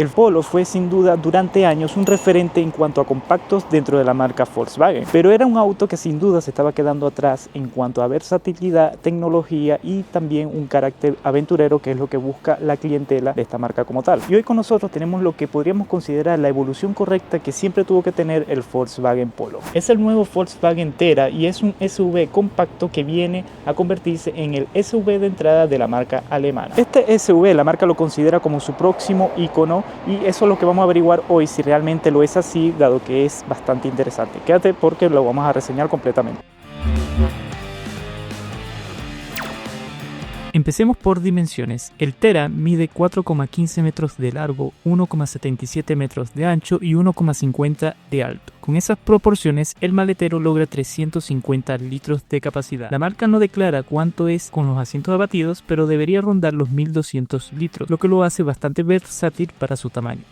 El Polo fue sin duda durante años un referente en cuanto a compactos dentro de la marca Volkswagen, pero era un auto que sin duda se estaba quedando atrás en cuanto a versatilidad, tecnología y también un carácter aventurero, que es lo que busca la clientela de esta marca como tal. Y hoy con nosotros tenemos lo que podríamos considerar la evolución correcta que siempre tuvo que tener el Volkswagen Polo. Es el nuevo Volkswagen Tera y es un SUV compacto que viene a convertirse en el SUV de entrada de la marca alemana. Este SUV la marca lo considera como su próximo icono, y eso es lo que vamos a averiguar hoy, si realmente lo es así, dado que es bastante interesante. Quédate porque lo vamos a reseñar completamente. Empecemos por dimensiones. El Tera mide 4,15 metros de largo, 1,77 metros de ancho y 1,50 de alto. Con esas proporciones, el maletero logra 350 litros de capacidad. La marca no declara cuánto es con los asientos abatidos, pero debería rondar los 1200 litros, lo que lo hace bastante versátil para su tamaño.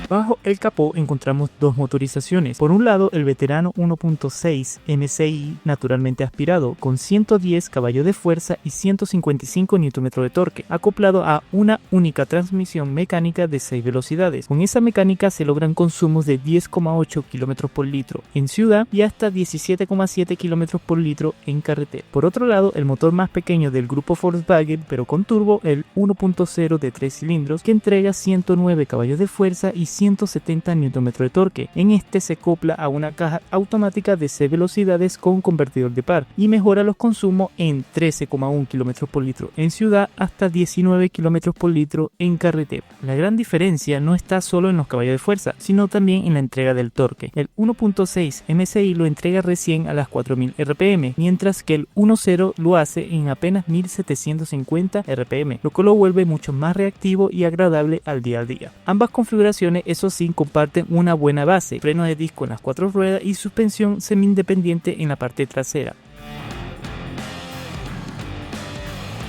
Bajo el capó encontramos dos motorizaciones. Por un lado, el veterano 1.6 MCI naturalmente aspirado con 110 caballos de fuerza y 155 Nm de torque, acoplado a una única transmisión mecánica de 6 velocidades. Con esa mecánica se logran consumos de 10,8 km por litro en ciudad y hasta 17,7 km por litro en carretera. Por otro lado, el motor más pequeño del grupo Volkswagen, pero con turbo, el 1.0 de 3 cilindros, que entrega 109 caballos de fuerza y 170 Nm de torque. En este se acopla a una caja automática de 6 velocidades con convertidor de par y mejora los consumos en 13,1 km por litro en ciudad hasta 19 km por litro en carretera. La gran diferencia no está solo en los caballos de fuerza, sino también en la entrega del torque. El 1.6 MCI lo entrega recién a las 4000 RPM, mientras que el 1.0 lo hace en apenas 1750 RPM, lo que lo vuelve mucho más reactivo y agradable al día a día. Ambas configuraciones, eso sí, comparten una buena base, freno de disco en las 4 ruedas y suspensión semi-independiente en la parte trasera.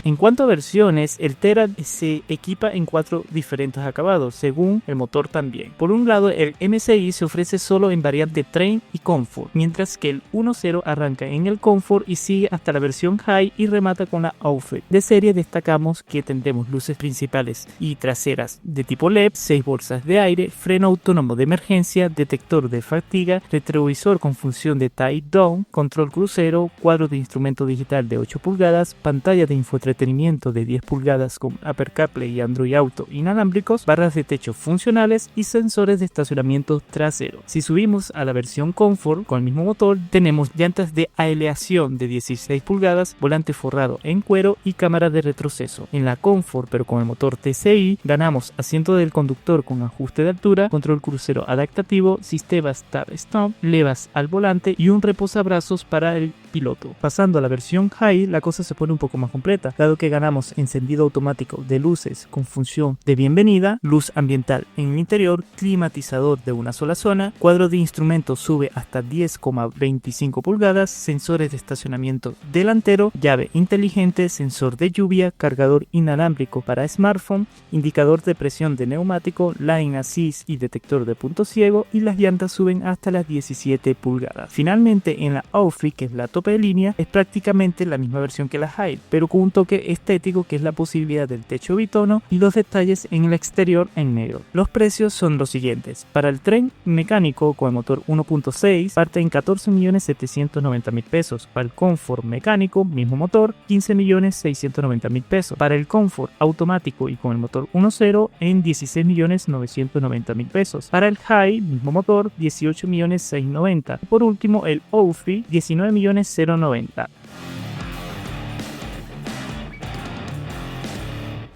En cuanto a versiones, el Tera se equipa en 4 diferentes acabados, según el motor también. Por un lado, el MCI se ofrece solo en variante Train y Comfort, mientras que el 1.0 arranca en el Comfort y sigue hasta la versión High y remata con la Outfit. De serie destacamos que tendremos luces principales y traseras de tipo LED, 6 bolsas de aire, freno autónomo de emergencia, detector de fatiga, retrovisor con función de Tie Down, control crucero, cuadro de instrumento digital de 8 pulgadas, pantalla de infoentretenimiento de 10 pulgadas con Apple CarPlay y Android Auto inalámbricos, barras de techo funcionales y sensores de estacionamiento trasero. Si subimos a la versión Comfort con el mismo motor, tenemos llantas de aleación de 16 pulgadas, volante forrado en cuero y cámara de retroceso. En la Comfort, pero con el motor TCI, ganamos asiento del conductor con ajuste de altura, control crucero adaptativo, sistema Start-Stop, levas al volante y un reposabrazos para el piloto. Pasando a la versión High, la cosa se pone un poco más completa, dado que ganamos encendido automático de luces con función de bienvenida, luz ambiental en el interior, climatizador de una sola zona, cuadro de instrumentos sube hasta 10,25 pulgadas, sensores de estacionamiento delantero, llave inteligente, sensor de lluvia, cargador inalámbrico para smartphone, indicador de presión de neumático, line assist y detector de punto ciego, y las llantas suben hasta las 17 pulgadas. Finalmente, en la Outfit, que es la tope de línea, es prácticamente la misma versión que la High, pero con un toque estético, que es la posibilidad del techo bitono y los detalles en el exterior en negro. Los precios son los siguientes. Para el tren mecánico con el motor 1.6 parte en 14.790.000 pesos. Para el Comfort mecánico, mismo motor, 15.690.000 pesos. Para el Comfort automático y con el motor 1.0 en 16.990.000 pesos. Para el High, mismo motor, 18.690.000. Por último, el Outfit, 19.090.000.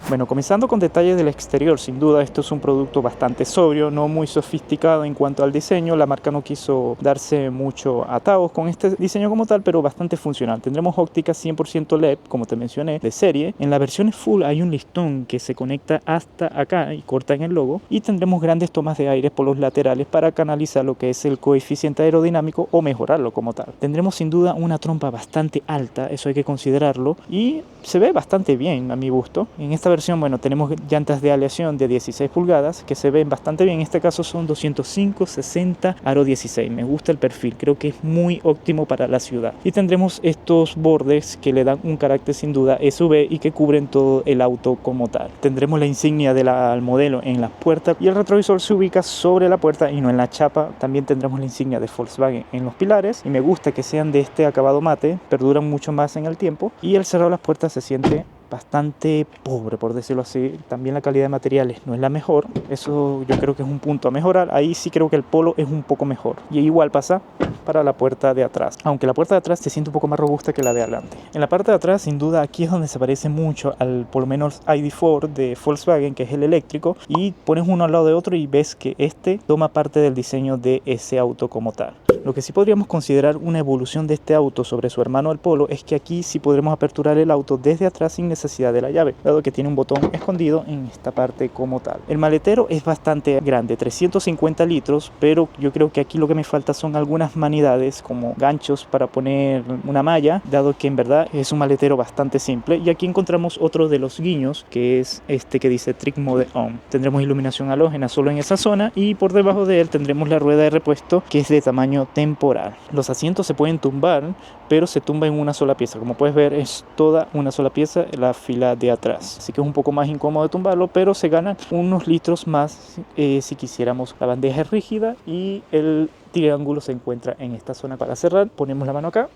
Bueno, comenzando con detalles del exterior, sin duda esto es un producto bastante sobrio, no muy sofisticado en cuanto al diseño. La marca no quiso darse mucho atados con este diseño como tal, pero bastante funcional. Tendremos óptica 100% LED, como te mencioné, de serie. En la versión full hay un listón que se conecta hasta acá y corta en el logo, y tendremos grandes tomas de aire por los laterales para canalizar lo que es el coeficiente aerodinámico o mejorarlo como tal. Tendremos sin duda una trompa bastante alta, eso hay que considerarlo, y se ve bastante bien a mi gusto. En esta versión versión, bueno, tenemos llantas de aleación de 16 pulgadas que se ven bastante bien. En este caso son 205/60 aro 16. Me gusta el perfil, creo que es muy óptimo para la ciudad. Y tendremos estos bordes que le dan un carácter sin duda SUV y que cubren todo el auto como tal. Tendremos la insignia del modelo en las puertas y el retrovisor se ubica sobre la puerta y no en la chapa. También tendremos la insignia de Volkswagen en los pilares y me gusta que sean de este acabado mate, perduran mucho más en el tiempo y el cerrado de las puertas se siente bastante pobre, por decirlo así. También la calidad de materiales no es la mejor, eso yo creo que es un punto a mejorar. Ahí sí creo que el Polo es un poco mejor y igual pasa para la puerta de atrás, aunque la puerta de atrás se siente un poco más robusta que la de adelante. En la parte de atrás, sin duda, aquí es donde se parece mucho al por lo menos ID4 de Volkswagen, que es el eléctrico, y pones uno al lado de otro y ves que este toma parte del diseño de ese auto como tal. Lo que sí podríamos considerar una evolución de este auto sobre su hermano el Polo es que aquí sí podremos aperturar el auto desde atrás sin necesidad de la llave, dado que tiene un botón escondido en esta parte como tal. El maletero es bastante grande, 350 litros, pero yo creo que aquí lo que me falta son algunas manidades como ganchos para poner una malla, dado que en verdad es un maletero bastante simple. Y aquí encontramos otro de los guiños, que es este que dice Trick Mode On. Tendremos iluminación halógena solo en esa zona y por debajo de él tendremos la rueda de repuesto, que es de tamaño temporal. Los asientos se pueden tumbar, pero se tumba en una sola pieza. Como puedes ver, es toda una sola pieza la fila de atrás, así que es un poco más incómodo de tumbarlo, pero se ganan unos litros más si quisiéramos. La bandeja es rígida y el triángulo se encuentra en esta zona. Para cerrar ponemos la mano acá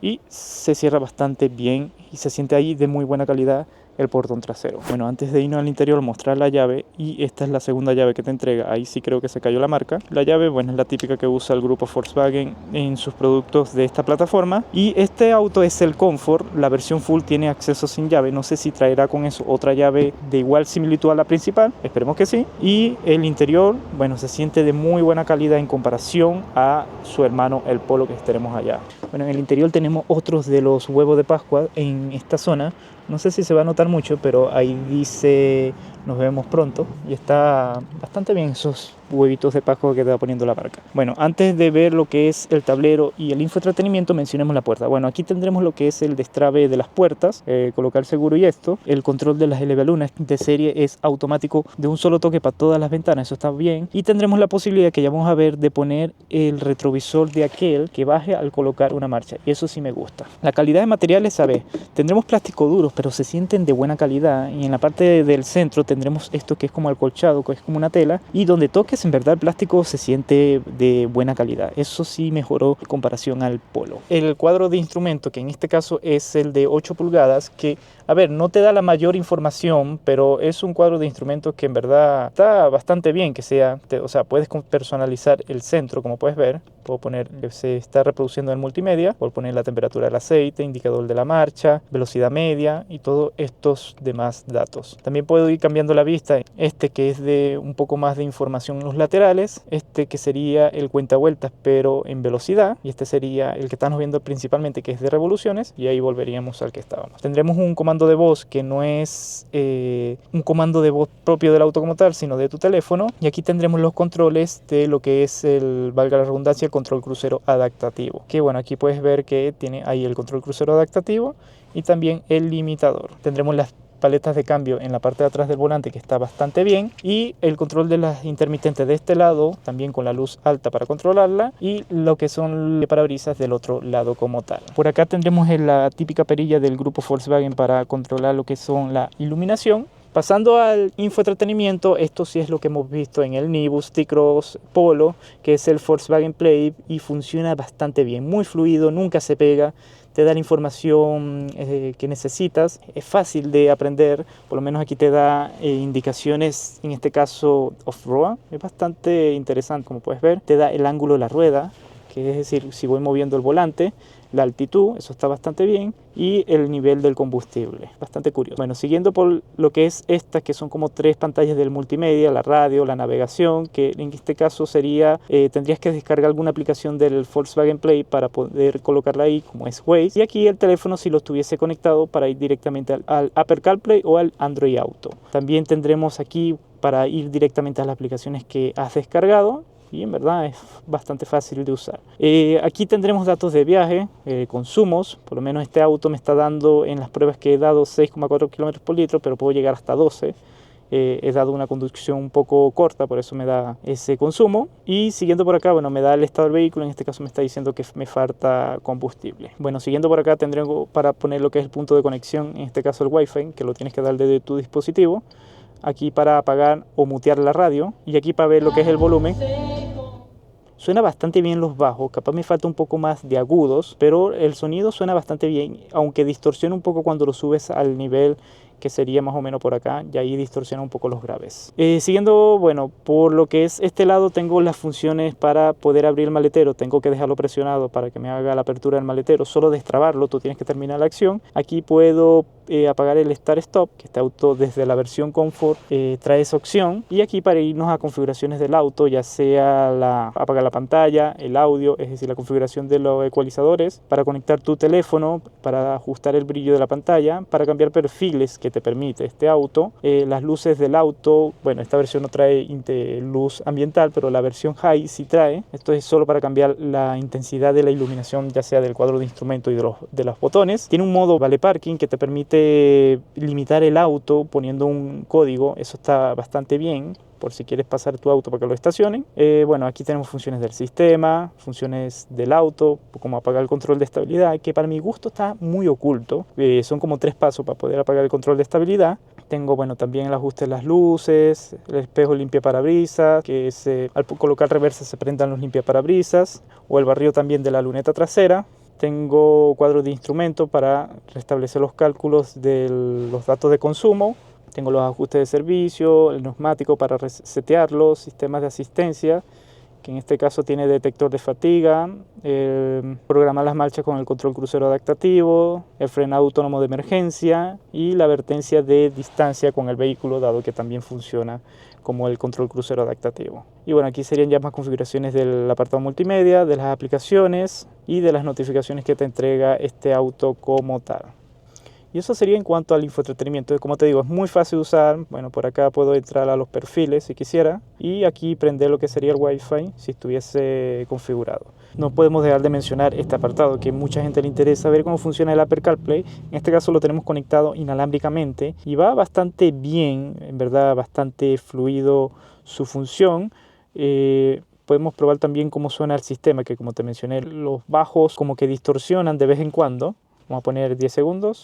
y se cierra bastante bien y se siente ahí de muy buena calidad el portón trasero. Bueno, antes de irnos al interior, mostrar la llave, y esta es la segunda llave que te entrega. Ahí sí creo que se cayó la marca. La llave, bueno, es la típica que usa el grupo Volkswagen en sus productos de esta plataforma, y este auto es el Comfort. La versión full tiene acceso sin llave, no sé si traerá con eso otra llave de igual similitud a la principal, esperemos que sí. Y el interior, bueno, se siente de muy buena calidad en comparación a su hermano el Polo que tenemos allá. Bueno, en el interior tenemos otros de los huevos de Pascua en esta zona. No sé si se va a notar mucho, pero ahí dice nos vemos pronto y está bastante bien esos huevitos de Pascua que te va poniendo la marca. Bueno, antes de ver lo que es el tablero y el infoentretenimiento, mencionemos la puerta. Bueno, aquí tendremos lo que es el destrabe de las puertas, colocar seguro y esto. El control de las elevalunas de serie es automático de un solo toque para todas las ventanas, eso está bien. Y tendremos la posibilidad, que ya vamos a ver, de poner el retrovisor de aquel que baje al colocar una marcha, y eso sí me gusta. La calidad de materiales, ¿sabes? Tendremos plástico duros, pero se sienten de buena calidad, y en la parte del centro tendremos esto que es como acolchado, que es como una tela, y donde toques en verdad el plástico se siente de buena calidad. Eso sí mejoró en comparación al Polo. El cuadro de instrumento, que en este caso es el de 8 pulgadas, que a ver, no te da la mayor información, pero es un cuadro de instrumentos que en verdad está bastante bien que sea, o sea, puedes personalizar el centro, como puedes ver. Puedo poner que se está reproduciendo en multimedia, puedo poner la temperatura del aceite, indicador de la marcha, velocidad media y todos estos demás datos. También puedo ir cambiando la vista, este que es de un poco más de información en los laterales, este que sería el cuentavueltas pero en velocidad, y este sería el que estamos viendo principalmente, que es de revoluciones, y ahí volveríamos al que estábamos. Tendremos un comando de voz que no es un comando de voz propio del auto como tal, sino de tu teléfono, y aquí tendremos los controles de lo que es el, valga la redundancia, el control crucero adaptativo, que bueno, aquí puedes ver que tiene ahí el control crucero adaptativo y también el limitador. Tendremos las paletas de cambio en la parte de atrás del volante, que está bastante bien, y el control de las intermitentes de este lado, también con la luz alta para controlarla, y lo que son los parabrisas del otro lado como tal. Por acá tendremos la típica perilla del grupo Volkswagen para controlar lo que son la iluminación. Pasando al infoentretenimiento, esto sí es lo que hemos visto en el Nibus, T-Cross, Polo, que es el Volkswagen Play, y funciona bastante bien, muy fluido, nunca se pega, te da la información que necesitas, es fácil de aprender, por lo menos aquí te da indicaciones, en este caso off-road, es bastante interesante, como puedes ver, te da el ángulo de la rueda, que es decir, si voy moviendo el volante, la altitud, eso está bastante bien, y el nivel del combustible, bastante curioso. Bueno, siguiendo por lo que es estas, que son como 3 pantallas del multimedia, la radio, la navegación, que en este caso sería, tendrías que descargar alguna aplicación del Volkswagen Play para poder colocarla ahí, como es Waze, y aquí el teléfono si lo estuviese conectado para ir directamente al Apple CarPlay o al Android Auto. También tendremos aquí para ir directamente a las aplicaciones que has descargado, y en verdad es bastante fácil de usar. Aquí tendremos datos de viaje, consumos. Por lo menos este auto me está dando en las pruebas que he dado 6,4 km por litro, pero puedo llegar hasta 12. He dado una conducción un poco corta, por eso me da ese consumo. Y siguiendo por acá, bueno, me da el estado del vehículo. En este caso me está diciendo que me falta combustible. Bueno, siguiendo por acá tendremos para poner lo que es el punto de conexión, en este caso el Wi-Fi, que lo tienes que dar desde tu dispositivo. Aquí para apagar o mutear la radio, y aquí para ver lo que es el volumen. Suena bastante bien los bajos, capaz me falta un poco más de agudos, pero el sonido suena bastante bien, aunque distorsiona un poco cuando lo subes al nivel que sería más o menos por acá, y ahí distorsiona un poco los graves. Siguiendo, bueno, por lo que es este lado tengo las funciones para poder abrir el maletero. Tengo que dejarlo presionado para que me haga la apertura del maletero, solo destrabarlo, tú tienes que terminar la acción. Aquí puedo apagar el Start Stop, que este auto desde la versión Comfort trae esa opción, y aquí para irnos a configuraciones del auto, ya sea apagar la pantalla, el audio, es decir, la configuración de los ecualizadores, para conectar tu teléfono, para ajustar el brillo de la pantalla, para cambiar perfiles que te permite este auto, las luces del auto. Bueno, esta versión no trae luz ambiental, pero la versión High sí trae. Esto es solo para cambiar la intensidad de la iluminación, ya sea del cuadro de instrumento y de los botones. Tiene un modo Vale Parking que te permite limitar el auto poniendo un código. Eso está bastante bien, por si quieres pasar tu auto para que lo estacionen. Bueno, aquí tenemos funciones del sistema, funciones del auto, como apagar el control de estabilidad, que para mi gusto está muy oculto. Son como 3 pasos para poder apagar el control de estabilidad. Tengo, bueno, también el ajuste de las luces, el espejo limpia parabrisas, que al colocar reversa se prendan los limpia parabrisas, o el barrido también de la luneta trasera. Tengo cuadros de instrumentos para restablecer los cálculos de los datos de consumo. Tengo los ajustes de servicio, el neumático para resetearlos, sistemas de asistencia, que en este caso tiene detector de fatiga, programar las marchas con el control crucero adaptativo, el frenado autónomo de emergencia y la advertencia de distancia con el vehículo, dado que también funciona como el control crucero adaptativo. Y bueno, aquí serían ya más configuraciones del apartado multimedia, de las aplicaciones y de las notificaciones que te entrega este auto como tal. Y eso sería en cuanto al infoentretenimiento. Como te digo, es muy fácil de usar. Bueno, por acá puedo entrar a los perfiles si quisiera, y aquí prender lo que sería el Wi-Fi si estuviese configurado. No podemos dejar de mencionar este apartado, que a mucha gente le interesa ver cómo funciona el Apple CarPlay. En este caso lo tenemos conectado inalámbricamente y va bastante bien, en verdad bastante fluido su función. Podemos probar también cómo suena el sistema, que como te mencioné, los bajos como que distorsionan de vez en cuando. Vamos a poner 10 segundos.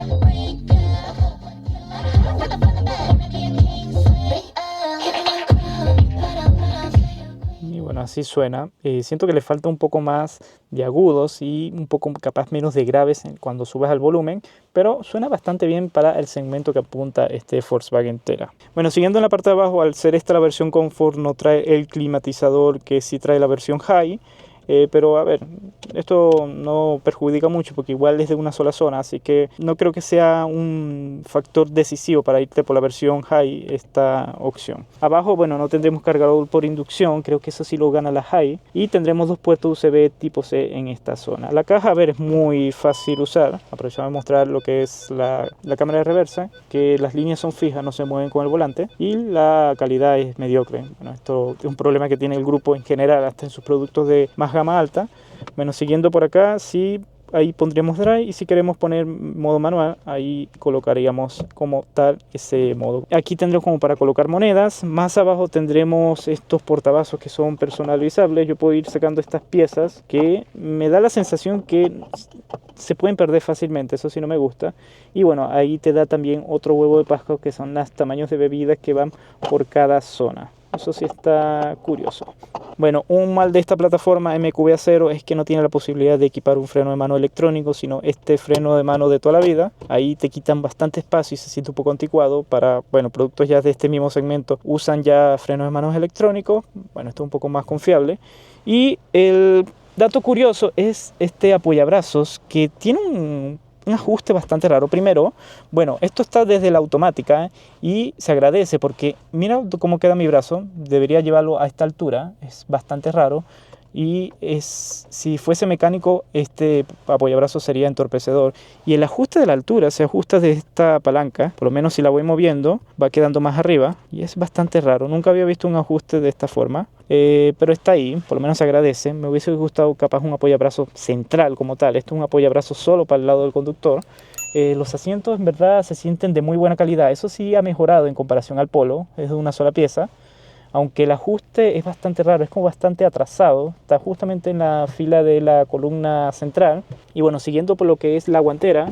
Y bueno, así suena. Siento que le falta un poco más de agudos y un poco capaz menos de graves cuando subes al volumen, pero suena bastante bien para el segmento que apunta este Volkswagen Tera. Bueno, siguiendo en la parte de abajo, al ser esta la versión Comfort, no trae el climatizador que sí trae la versión High. Pero a ver, esto no perjudica mucho porque igual es de una sola zona, así que no creo que sea un factor decisivo para irte por la versión High esta opción. Abajo, bueno, no tendremos cargador por inducción, creo que eso sí lo gana la High, y tendremos 2 puertos USB tipo C en esta zona. La caja, a ver, es muy fácil usar. Aprovechamos a mostrar lo que es la cámara de reversa, que las líneas son fijas, no se mueven con el volante, y la calidad es mediocre. Bueno, esto es un problema que tiene el grupo en general, hasta en sus productos de más gama alta. Bueno, siguiendo por acá, sí, ahí pondríamos drive, y si queremos poner modo manual, ahí colocaríamos como tal ese modo. Aquí tendremos como para colocar monedas. Más abajo tendremos estos portavasos que son personalizables. Yo puedo ir sacando estas piezas que me da la sensación que se pueden perder fácilmente, eso sí no me gusta. Y bueno, ahí te da también otro huevo de Pascua, que son los tamaños de bebidas que van por cada zona. Eso sí está curioso. Bueno, un mal de esta plataforma MQB-A0 es que no tiene la posibilidad de equipar un freno de mano electrónico, sino este freno de mano de toda la vida. Ahí te quitan bastante espacio y se siente un poco anticuado. Para, bueno, productos ya de este mismo segmento usan ya frenos de manos electrónicos. Bueno, esto es un poco más confiable. Y el dato curioso es este apoyabrazos, que tiene un ajuste bastante raro. Primero, bueno, esto está desde la automática, y se agradece porque mira cómo queda mi brazo. Debería llevarlo a esta altura, es bastante raro, y si fuese mecánico este apoyabrazo sería entorpecedor. Y el ajuste de la altura se ajusta de esta palanca, por lo menos si la voy moviendo va quedando más arriba, y es bastante raro. Nunca había visto un ajuste de esta forma. pero está ahí, por lo menos se agradece. Me hubiese gustado capaz un apoyabrazo central como tal. Esto es un apoyabrazo solo para el lado del conductor. Los asientos en verdad se sienten de muy buena calidad. Eso sí ha mejorado en comparación al Polo, es de una sola pieza. Aunque el ajuste es bastante raro, es como bastante atrasado. Está justamente en la fila de la columna central. Y bueno, siguiendo por lo que es la guantera,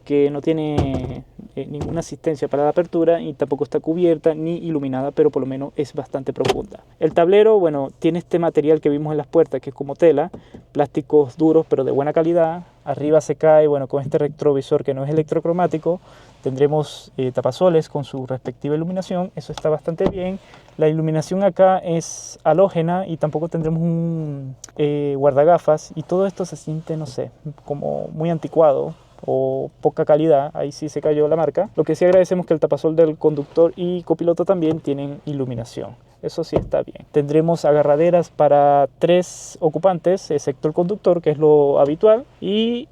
que no tiene ninguna asistencia para la apertura y tampoco está cubierta ni iluminada, pero por lo menos es bastante profunda. El tablero, bueno, tiene este material que vimos en las puertas, que es como tela, plásticos duros pero de buena calidad. Arriba se cae, bueno, con este retrovisor que no es electrocromático, tendremos tapasoles con su respectiva iluminación, eso está bastante bien. La iluminación acá es halógena y tampoco tendremos un guardagafas, y todo esto se siente, no sé, como muy anticuado o poca calidad. Ahí sí se cayó la marca. Lo que sí agradecemos que el tapasol del conductor y copiloto también tienen iluminación. Eso sí está bien. Tendremos agarraderas para 3 ocupantes, excepto el conductor, que es lo habitual, y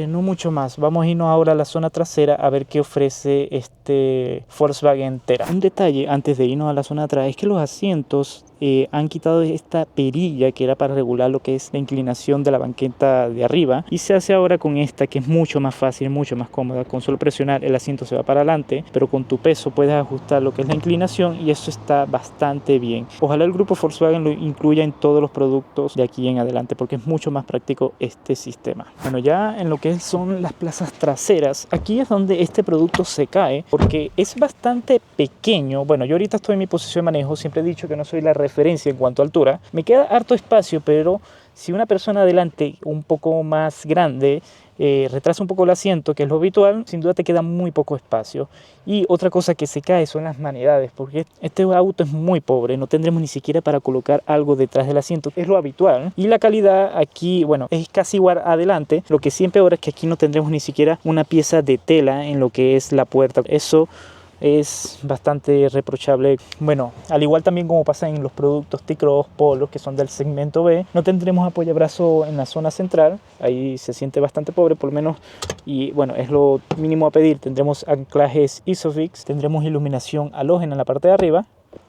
no mucho más. Vamos a irnos ahora a la zona trasera a ver qué ofrece este Volkswagen Tera. Un detalle antes de irnos a la zona de atrás es que los asientos han quitado esta perilla que era para regular lo que es la inclinación de la banqueta de arriba, y se hace ahora con esta, que es mucho más fácil, mucho más cómoda. Con solo presionar el asiento se va para adelante, pero con tu peso puedes ajustar lo que es la inclinación, y eso está bastante bien. Ojalá el grupo Volkswagen lo incluya en todos los productos de aquí en adelante, porque es mucho más práctico este sistema. Bueno, ya en lo que son las plazas traseras, aquí es donde este producto se cae, porque es bastante pequeño. Bueno, yo ahorita estoy en mi posición de manejo, siempre he dicho que no soy la referencia en cuanto a altura. Me queda harto espacio, pero si una persona adelante un poco más grande retrasa un poco el asiento, que es lo habitual, sin duda te queda muy poco espacio. Y otra cosa que se cae son las manejadores, porque este auto es muy pobre, no tendremos ni siquiera para colocar algo detrás del asiento, que es lo habitual. Y la calidad aquí, bueno, es casi igual adelante. Lo que sí empeora es que aquí no tendremos ni siquiera una pieza de tela en lo que es la puerta. Eso es bastante reprochable. Bueno, al igual también como pasa en los productos T-Cross, Polos, que son del segmento B, no tendremos apoyabrazo en la zona central. Ahí se siente bastante pobre, por lo menos, y bueno, es lo mínimo a pedir. Tendremos anclajes Isofix, tendremos iluminación halógena en la parte de arriba.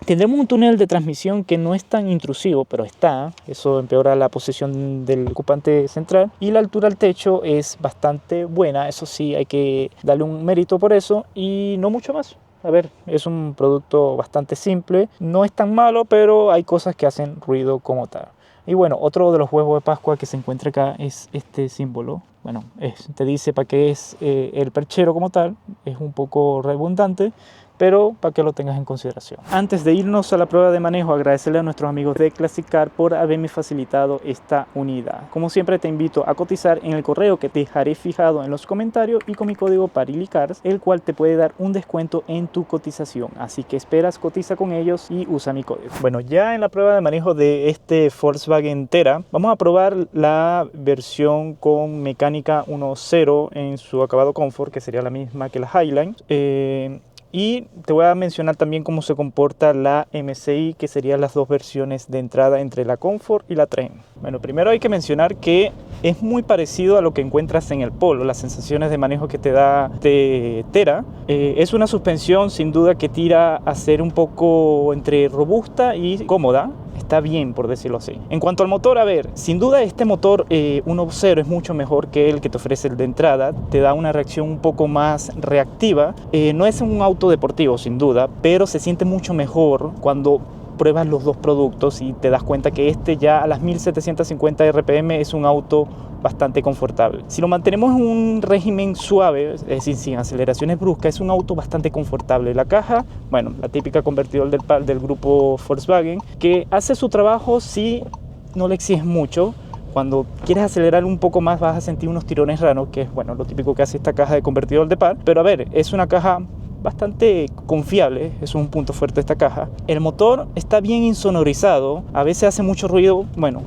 Tendremos un túnel de transmisión que no es tan intrusivo, pero está. Eso empeora la posición del ocupante central. Y la altura al techo es bastante buena. Eso sí, hay que darle un mérito por eso. Y no mucho más. A ver, es un producto bastante simple. No es tan malo, pero hay cosas que hacen ruido como tal. Y bueno, otro de los huevos de Pascua que se encuentra acá es este símbolo. Bueno, te dice para qué es el perchero como tal. Es un poco redundante, pero para que lo tengas en consideración. Antes de irnos a la prueba de manejo, agradecerle a nuestros amigos de Classic Car por haberme facilitado esta unidad. Como siempre, te invito a cotizar en el correo que te dejaré fijado en los comentarios y con mi código PARILICARS, el cual te puede dar un descuento en tu cotización. Así que esperas, cotiza con ellos y usa mi código. Bueno, ya en la prueba de manejo de este Volkswagen Tera, vamos a probar la versión con mecánica 1.0 en su acabado Comfort, que sería la misma que la Highline. Y te voy a mencionar también cómo se comporta la MCI, que serían las dos versiones de entrada entre la Comfort y la Trend. Bueno, primero hay que mencionar que es muy parecido a lo que encuentras en el Polo, las sensaciones de manejo que te da de Tera. Es una suspensión sin duda que tira a ser un poco entre robusta y cómoda. Está bien, por decirlo así. En cuanto al motor, a ver, sin duda este motor 1.0 es mucho mejor que el que te ofrece el de entrada. Te da una reacción un poco más reactiva. No es un auto deportivo, sin duda, pero se siente mucho mejor cuando pruebas los dos productos y te das cuenta que este ya a las 1750 RPM es un auto bastante confortable. Si lo mantenemos en un régimen suave, es decir, sin aceleraciones bruscas, es un auto bastante confortable. La caja, bueno, la típica convertidor del grupo Volkswagen, que hace su trabajo si no le exiges mucho. Cuando quieres acelerar un poco más vas a sentir unos tirones raros, que es bueno, lo típico que hace esta caja de convertidor de par. Pero a ver, es una caja bastante confiable, es un punto fuerte de esta caja. El motor está bien insonorizado, a veces hace mucho ruido, bueno,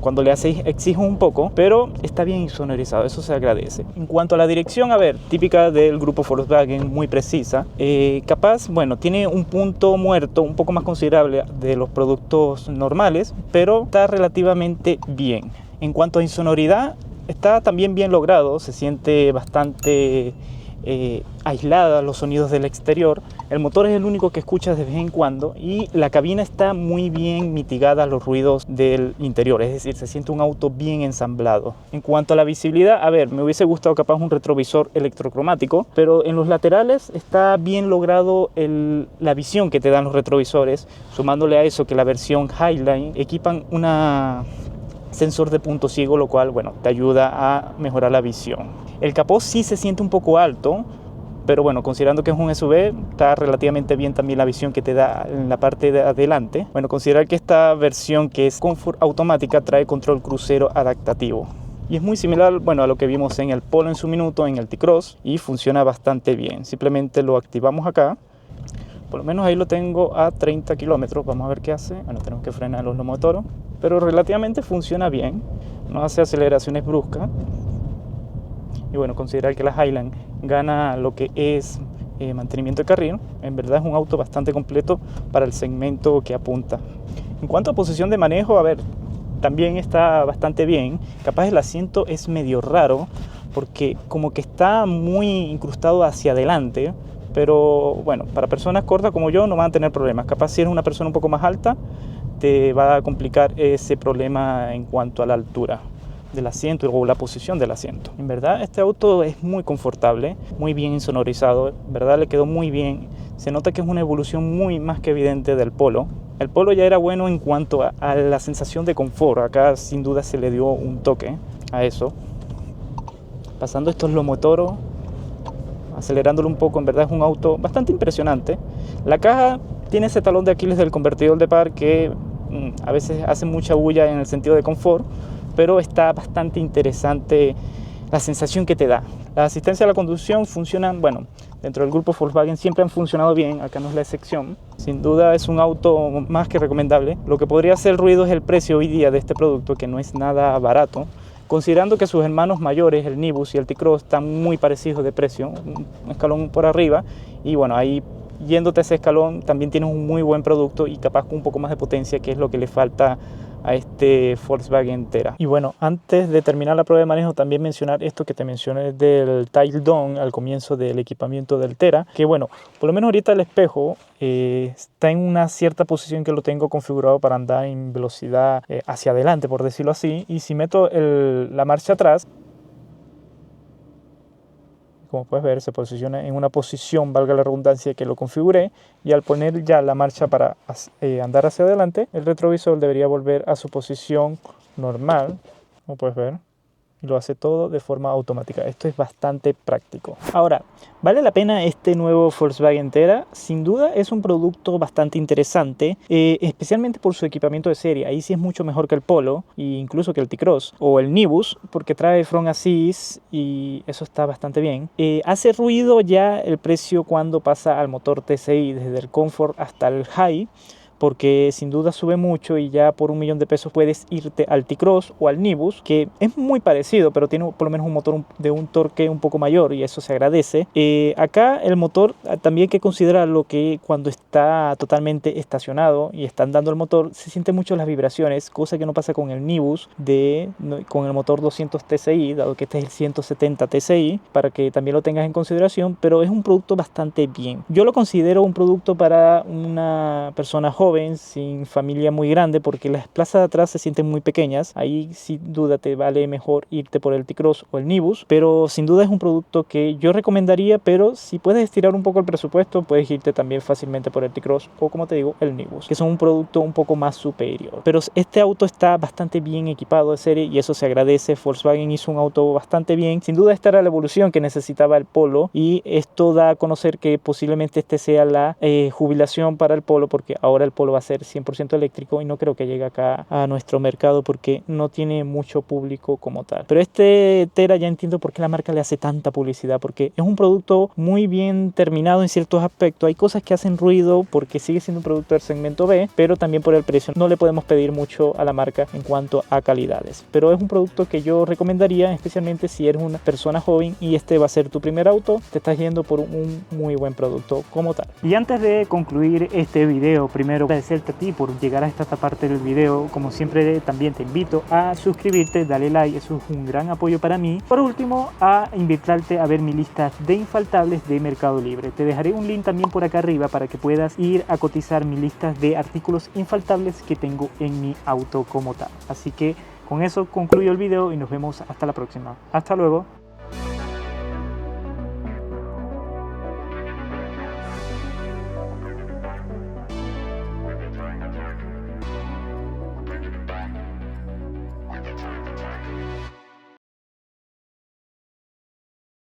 cuando le exijo un poco, pero está bien insonorizado, eso se agradece. En cuanto a la dirección, a ver, típica del grupo Volkswagen, muy precisa. Capaz, bueno, tiene un punto muerto un poco más considerable de los productos normales, pero está relativamente bien. En cuanto a insonoridad, está también bien logrado, se siente bastante aislada los sonidos del exterior. El motor es el único que escuchas de vez en cuando y la cabina está muy bien mitigada a los ruidos del interior, es decir, se siente un auto bien ensamblado. En cuanto a la visibilidad, a ver, me hubiese gustado capaz un retrovisor electrocromático, pero en los laterales está bien logrado la visión que te dan los retrovisores, sumándole a eso que la versión Highline equipan una sensor de punto ciego, lo cual, bueno, te ayuda a mejorar la visión. El capó sí se siente un poco alto, pero bueno, considerando que es un SUV, está relativamente bien también la visión que te da en la parte de adelante. Bueno, considerar que esta versión, que es Comfort automática, trae control crucero adaptativo. Y es muy similar, bueno, a lo que vimos en el Polo en su minuto, en el T-Cross, y funciona bastante bien. Simplemente lo activamos acá. Por lo menos ahí lo tengo a 30 kilómetros. Vamos a ver qué hace. Bueno, tenemos que frenar los motores, pero relativamente funciona bien. No hace aceleraciones bruscas. Y bueno, considerar que la Highline gana lo que es mantenimiento de carril. En verdad es un auto bastante completo para el segmento que apunta. En cuanto a posición de manejo, a ver, también está bastante bien. Capaz el asiento es medio raro porque como que está muy incrustado hacia adelante. Pero bueno, para personas cortas como yo no van a tener problemas. Capaz si eres una persona un poco más alta, te va a complicar ese problema en cuanto a la altura del asiento o la posición del asiento. En verdad este auto es muy confortable, muy bien insonorizado, en verdad le quedó muy bien. Se nota que es una evolución muy más que evidente del Polo. El Polo ya era bueno en cuanto a la sensación de confort, acá sin duda se le dio un toque a eso. Pasando estos Lomotoro, acelerándolo un poco, en verdad es un auto bastante impresionante. La caja tiene ese talón de Aquiles del convertidor de par que a veces hace mucha bulla en el sentido de confort, pero está bastante interesante la sensación que te da. La asistencia a la conducción funcionan, bueno, dentro del grupo Volkswagen siempre han funcionado bien, acá no es la excepción. Sin duda es un auto más que recomendable. Lo que podría hacer ruido es el precio hoy día de este producto, que no es nada barato. Considerando que sus hermanos mayores, el Nivus y el T-Cross, están muy parecidos de precio, un escalón por arriba, y bueno, ahí yéndote a ese escalón también tienes un muy buen producto y capaz con un poco más de potencia, que es lo que le falta a este Volkswagen Tera. Y bueno, antes de terminar la prueba de manejo, también mencionar esto que te mencioné del Tile Dawn al comienzo del equipamiento del Tera, que bueno, por lo menos ahorita el espejo está en una cierta posición que lo tengo configurado para andar en velocidad hacia adelante, por decirlo así, y si meto la marcha atrás, como puedes ver, se posiciona en una posición, valga la redundancia, que lo configuré, y al poner ya la marcha para andar hacia adelante, el retrovisor debería volver a su posición normal, como puedes ver, y lo hace todo de forma automática. Esto es bastante práctico. Ahora, ¿vale la pena este nuevo Volkswagen Tera? Sin duda es un producto bastante interesante, especialmente por su equipamiento de serie. Ahí sí es mucho mejor que el Polo, e incluso que el T-Cross o el Nivus, porque trae front assist y eso está bastante bien. Hace ruido ya el precio cuando pasa al motor TSI, desde el Comfort hasta el High, porque sin duda sube mucho y ya por $1.000.000 puedes irte al T-Cross o al Nivus, que es muy parecido, pero tiene por lo menos un motor de un torque un poco mayor y eso se agradece. Acá el motor también hay que considerarlo, que cuando está totalmente estacionado y están dando el motor, se sienten mucho las vibraciones, cosa que no pasa con el Nivus con el motor 200 TSI, dado que este es el 170 TSI, para que también lo tengas en consideración, pero es un producto bastante bien. Yo lo considero un producto para una persona joven, sin familia muy grande, porque las plazas de atrás se sienten muy pequeñas. Ahí sin duda te vale mejor irte por el T-Cross o el Nivus, pero sin duda es un producto que yo recomendaría, pero si puedes estirar un poco el presupuesto, puedes irte también fácilmente por el T-Cross o, como te digo, el Nivus, que son un producto un poco más superior. Pero este auto está bastante bien equipado de serie y eso se agradece. Volkswagen hizo un auto bastante bien. Sin duda esta era la evolución que necesitaba el Polo, y esto da a conocer que posiblemente este sea la jubilación para el Polo, porque ahora el Polo va a ser 100% eléctrico y no creo que llegue acá a nuestro mercado porque no tiene mucho público como tal. Pero este Tera ya entiendo por qué la marca le hace tanta publicidad, porque es un producto muy bien terminado en ciertos aspectos. Hay cosas que hacen ruido porque sigue siendo un producto del segmento B, pero también por el precio no le podemos pedir mucho a la marca en cuanto a calidades. Pero es un producto que yo recomendaría, especialmente si eres una persona joven y este va a ser tu primer auto, te estás yendo por un muy buen producto como tal. Y antes de concluir este video, primero agradecerte a ti por llegar hasta esta parte del video. Como siempre, también te invito a suscribirte, dale like, eso es un gran apoyo para mí. Por último, a invitarte a ver mi lista de infaltables de Mercado Libre. Te dejaré un link también por acá arriba para que puedas ir a cotizar mi lista de artículos infaltables que tengo en mi auto como tal. Así que con eso concluyo el video y nos vemos hasta la próxima. Hasta luego.